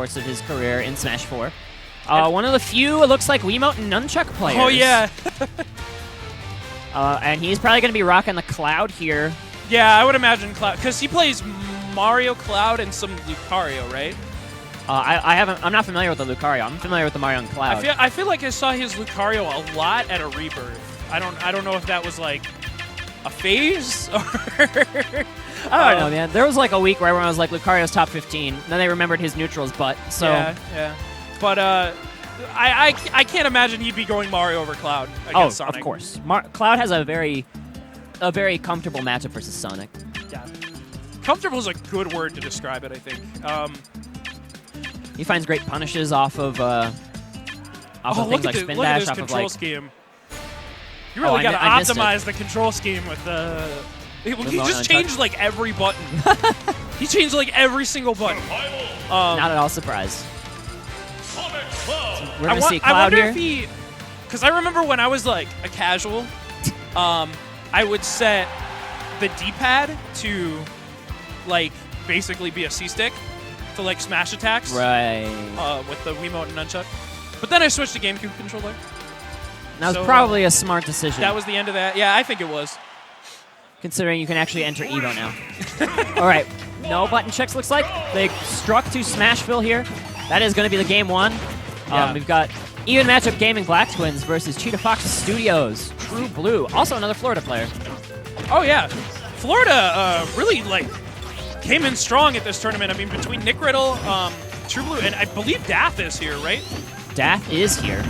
course of his career in Smash 4. One of the few, it looks like, Wiimote and Nunchuck players. Oh, yeah. And he's probably going to be rocking the Cloud here. Yeah, I would imagine Cloud, because he plays Mario, Cloud, and some Lucario, right? I'm not familiar with the Lucario. I'm familiar with the Mario and Cloud. I feel like I saw his Lucario a lot at a Rebirth. I don't know if that was like a phase or I don't know, man. There was like a week where everyone was like Lucario's top 15. Then they remembered his neutrals butt. So yeah. But I can't imagine he'd be going Mario over Cloud against Sonic. Of course. Cloud has a very comfortable matchup versus Sonic. Yeah. Comfortable is a good word to describe it, I think. He finds great punishes off of things like spin dash, off control of like scheme. You really got to optimize the control scheme with the. He just changed like every button. He changed like every single button. Not at all surprised. So we're gonna see Cloud I wonder here. if he, because I remember when I was like a casual, I would set the D-pad to like basically be a C-stick to like smash attacks. Right. With the Wiimote and Nunchuck. But then I switched to GameCube controller. That was probably a smart decision. That was the end of that. Yeah, I think it was. Considering you can actually enter Evo now. All right. No button checks, looks like. They struck to Smashville here. That is going to be the game one. Yeah. We've got even matchup gaming Blacktwins versus Cheetah Fox Studios. True Blue. Also another Florida player. Oh, yeah. Florida really, like, came in strong at this tournament. I mean, between Nick Riddle, True Blue, and I believe Dath is here, right? Dath is here.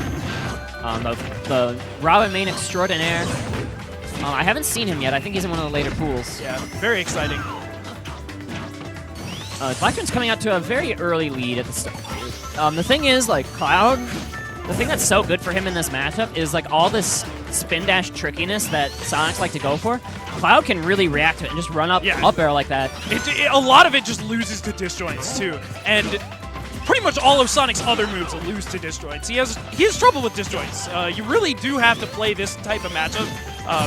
The Robin main extraordinaire. I haven't seen him yet. I think he's in one of the later pools. Yeah, very exciting. Blacktwins coming out to a very early lead at the start. The thing is, like, Cloud, the thing that's so good for him in this matchup is, like, all this spin dash trickiness that Sonics like to go for. Cloud can really react to it and just run up air like that. A lot of it just loses to disjoints, too. And pretty much all of Sonic's other moves lose to disjoints. He has trouble with disjoints. You really do have to play this type of matchup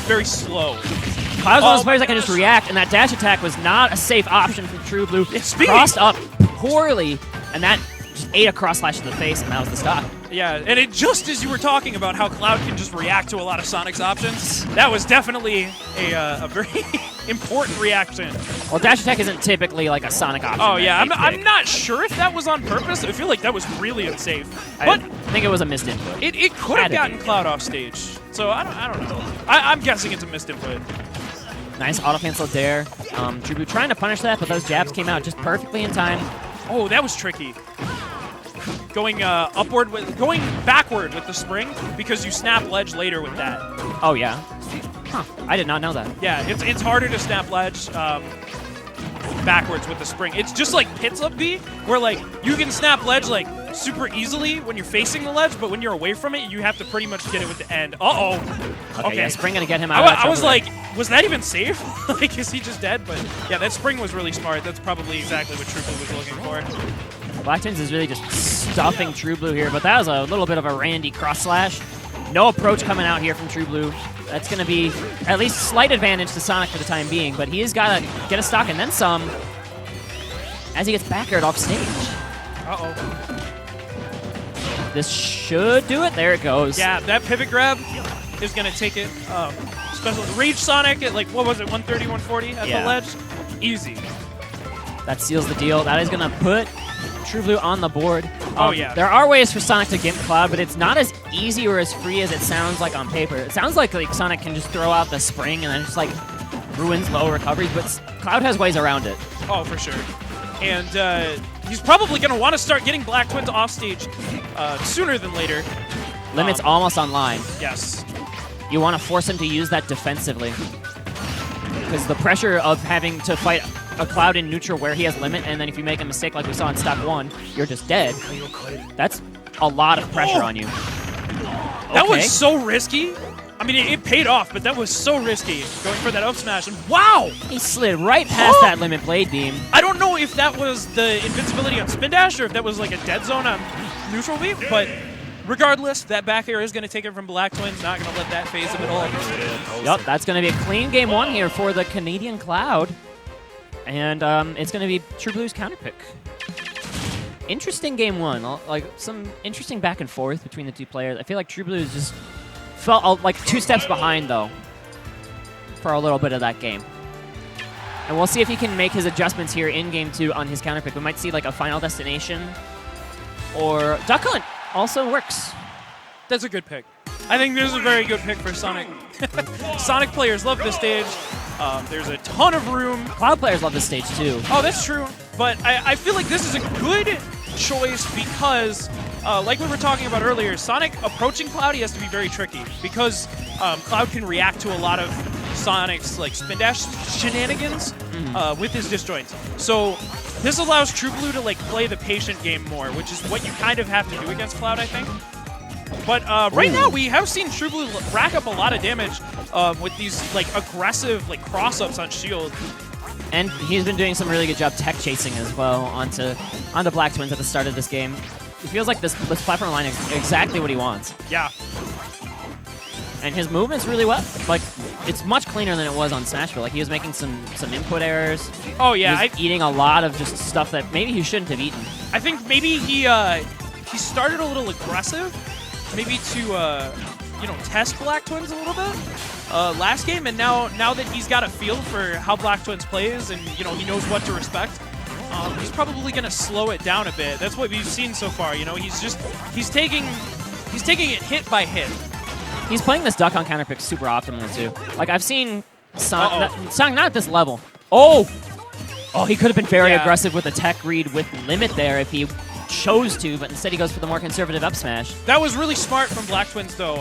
very slow. Cloud's one of those players that can just react, and that dash attack was not a safe option for True Blue. Crossed up poorly, and that just ate a cross slash to the face, and that was the stop. Yeah, and it just as you were talking about how Cloud can just react to a lot of Sonic's options, that was definitely a very important reaction. Well, dash attack isn't typically like a Sonic option. Oh, yeah, I'm not sure if that was on purpose. I feel like that was really unsafe. But I think it was a missed input. It could have gotten Cloud off stage, so I don't know. I'm guessing it's a missed input. Nice auto cancel there. True Blue trying to punish that, but those jabs came out just perfectly in time. Oh, that was tricky. Going going backward with the spring because you snap ledge later with that. Oh yeah. Huh. I did not know that. Yeah, it's harder to snap ledge backwards with the spring. It's just like Pits Up B, where like you can snap ledge like super easily when you're facing the ledge, but when you're away from it, you have to pretty much get it with the end. Okay, yeah, spring gonna get him out. I was like, was that even safe? Like, is he just dead? But yeah, that spring was really smart. That's probably exactly what True Blue was looking for. Blacktwins is really just stuffing True Blue here, but that was a little bit of a Randy cross slash. No approach coming out here from True Blue. That's going to be at least slight advantage to Sonic for the time being, but he has got to get a stock and then some as he gets back aired off stage. Uh-oh. This should do it. There it goes. Yeah, that pivot grab is going to take it. Special Rage Sonic at, like, what was it, 130, 140 at the ledge? Easy. That seals the deal. That is going to put True Blue on the board. Oh, yeah. There are ways for Sonic to gimp Cloud, but it's not as easy or as free as it sounds like on paper. It sounds like Sonic can just throw out the spring and then just, like, ruins low recoveries, but Cloud has ways around it. Oh, for sure. And he's probably going to want to start getting Blacktwins off stage sooner than later. Limit's almost online. Yes. You want to force him to use that defensively. Because the pressure of having to fight a Cloud in neutral where he has limit, and then if you make a mistake like we saw in stock 1, you're just dead. That's a lot of pressure on you. That was so risky. I mean, it paid off, but that was so risky going for that up smash. And wow! He slid right past that limit blade beam. I don't know if that was the invincibility on spin dash or if that was like a dead zone on neutral beam, but regardless, that back air is going to take it from Blacktwins. Not going to let that phase him at all. Yep, that's going to be a clean game 1 here for the Canadian Cloud. And it's going to be True Blue's counter pick. Interesting game one. Like some interesting back and forth between the two players. I feel like True Blue just felt like 2 steps behind though for a little bit of that game. And we'll see if he can make his adjustments here in game 2 on his counter pick. We might see like a Final Destination or Duck Hunt also works. That's a good pick. I think this is a very good pick for Sonic. Sonic players love this stage. There's a ton of room. Cloud players love this stage too. Oh, that's true. But I feel like this is a good choice because, like we were talking about earlier, Sonic approaching Cloud, he has to be very tricky because Cloud can react to a lot of Sonic's like spin dash shenanigans with his disjoints. So this allows True Blue to like play the patient game more, which is what you kind of have to do against Cloud, I think. But right now we have seen True Blue rack up a lot of damage with these like aggressive like cross-ups on shield. And he's been doing some really good job tech chasing as well onto Blacktwins at the start of this game. It feels like this platform line is exactly what he wants. Yeah. And his movement's really well. Like, it's much cleaner than it was on Smashville. Like, he was making some input errors. Oh, yeah. He was eating a lot of just stuff that maybe he shouldn't have eaten. I think maybe he started a little aggressive, maybe to test Blacktwins a little bit last game, and now that he's got a feel for how Blacktwins plays and he knows what to respect, he's probably gonna slow it down a bit. That's what we've seen so far. He's taking it hit by hit. He's playing this duck on counter pick super optimally too. Like I've seen Sonic not at this level. Oh, he could have been very aggressive with a tech read with limit there if he chose to, but instead he goes for the more conservative up smash. That was really smart from Blacktwins though,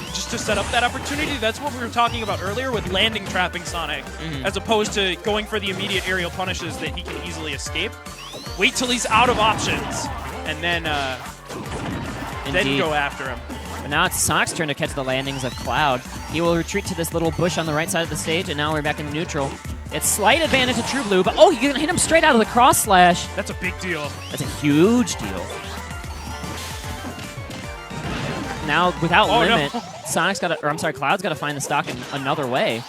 just to set up that opportunity. That's what we were talking about earlier with landing trapping Sonic, as opposed to going for the immediate aerial punishes that he can easily escape. Wait till he's out of options, and then go after him. But now it's Sonic's turn to catch the landings of Cloud. He will retreat to this little bush on the right side of the stage, and now we're back in neutral. It's slight advantage to True Blue, but you can hit him straight out of the cross slash. That's a big deal. That's a huge deal. Now, without limit, no. Cloud's got to find the stock in another way.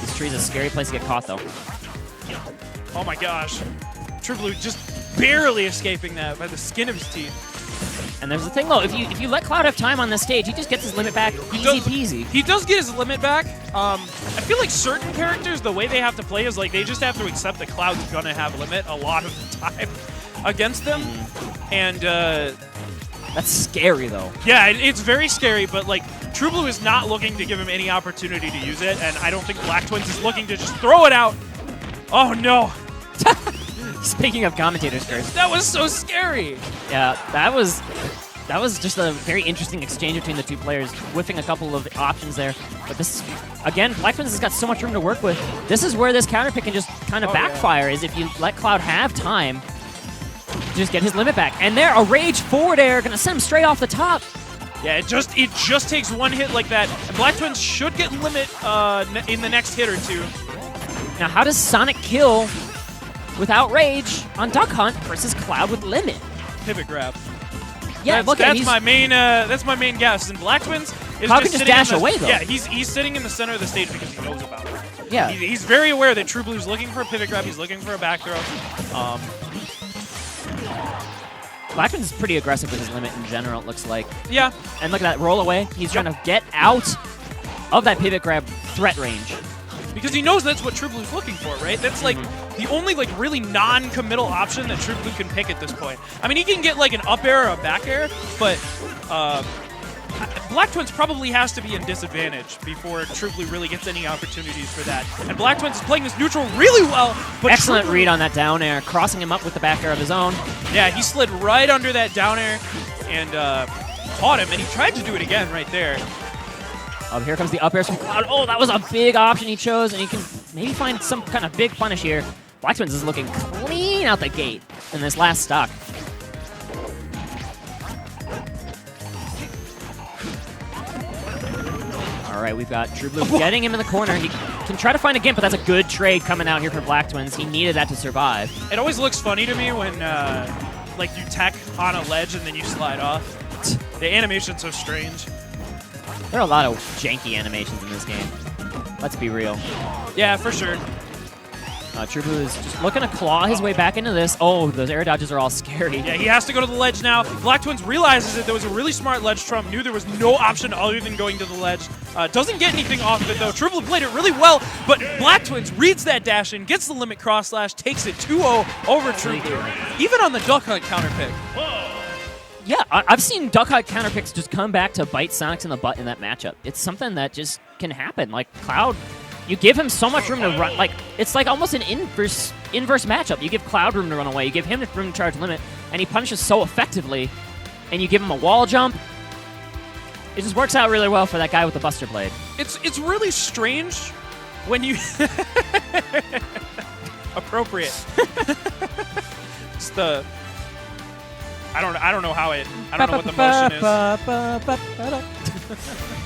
This tree's a scary place to get caught, though. Oh my gosh. True Blue just barely escaping that by the skin of his teeth. And there's the thing, though, if you let Cloud have time on this stage, he just gets his limit back easy peasy. He does get his limit back. I feel like certain characters, the way they have to play is like they just have to accept that Cloud's going to have limit a lot of the time against them. And that's scary, though. Yeah, it's very scary, but like True Blue is not looking to give him any opportunity to use it, and I don't think Blacktwins is looking to just throw it out. Oh, no. Speaking of commentators curse. That was so scary. Yeah, that was just a very interesting exchange between the two players, whiffing a couple of options there. But this, again, Blacktwins has got so much room to work with. This is where this counter pick can just kind of backfire, is if you let Cloud have time to just get his limit back. And there, a rage forward air, gonna send him straight off the top. Yeah, it just takes one hit like that. And Blacktwins should get limit in the next hit or two. Now, how does Sonic kill without rage on Duck Hunt versus Cloud with limit? Pivot grab. Yeah, that's my main guess. And Blacktwins is Cloud can just dash away though. Yeah, he's sitting in the center of the stage because he knows about it. Yeah, he's very aware that True Blue's looking for a pivot grab. He's looking for a back throw. Blacktwins is pretty aggressive with his limit in general, it looks like. Yeah. And look at that roll away. He's trying to get out of that pivot grab threat range. Because he knows that's what True Blue's looking for, right? That's like the only like really non-committal option that True Blue can pick at this point. I mean, he can get like an up air or a back air, but Blacktwins probably has to be in disadvantage before True Blue really gets any opportunities for that. And Blacktwins is playing this neutral really well. But excellent read on that down air, crossing him up with the back air of his own. Yeah, he slid right under that down air and caught him, and he tried to do it again right there. Oh, here comes the up airs from Cloud. Oh, that was a big option he chose, and he can maybe find some kind of big punish here. Blacktwins is looking clean out the gate in this last stock. All right, we've got True Blue getting him in the corner. He can try to find a gimp, but that's a good trade coming out here for Blacktwins. He needed that to survive. It always looks funny to me when like you tech on a ledge and then you slide off. The animation's so strange. There are a lot of janky animations in this game. Let's be real. Yeah, for sure. True Blue is just looking to claw his way back into this. Oh, those air dodges are all scary. Yeah, he has to go to the ledge now. Blacktwins realizes that there was a really smart ledge trump, knew there was no option other than going to the ledge. Doesn't get anything off of it, though. True Blue played it really well, but Blacktwins reads that dash in, gets the limit cross slash, takes it 2-0 over True Blue. Even on the duck hunt counter pick. Yeah, I've seen duck hunt counter picks just come back to bite Sonics in the butt in that matchup. It's something that just can happen. Like, Cloud, you give him so much room to run. Like, it's like almost an inverse matchup. You give Cloud room to run away. You give him room to charge limit, and he punishes so effectively. And you give him a wall jump. It just works out really well for that guy with the Buster Blade. It's really strange when you appropriate. It's the I don't know how it. I don't know what the motion is.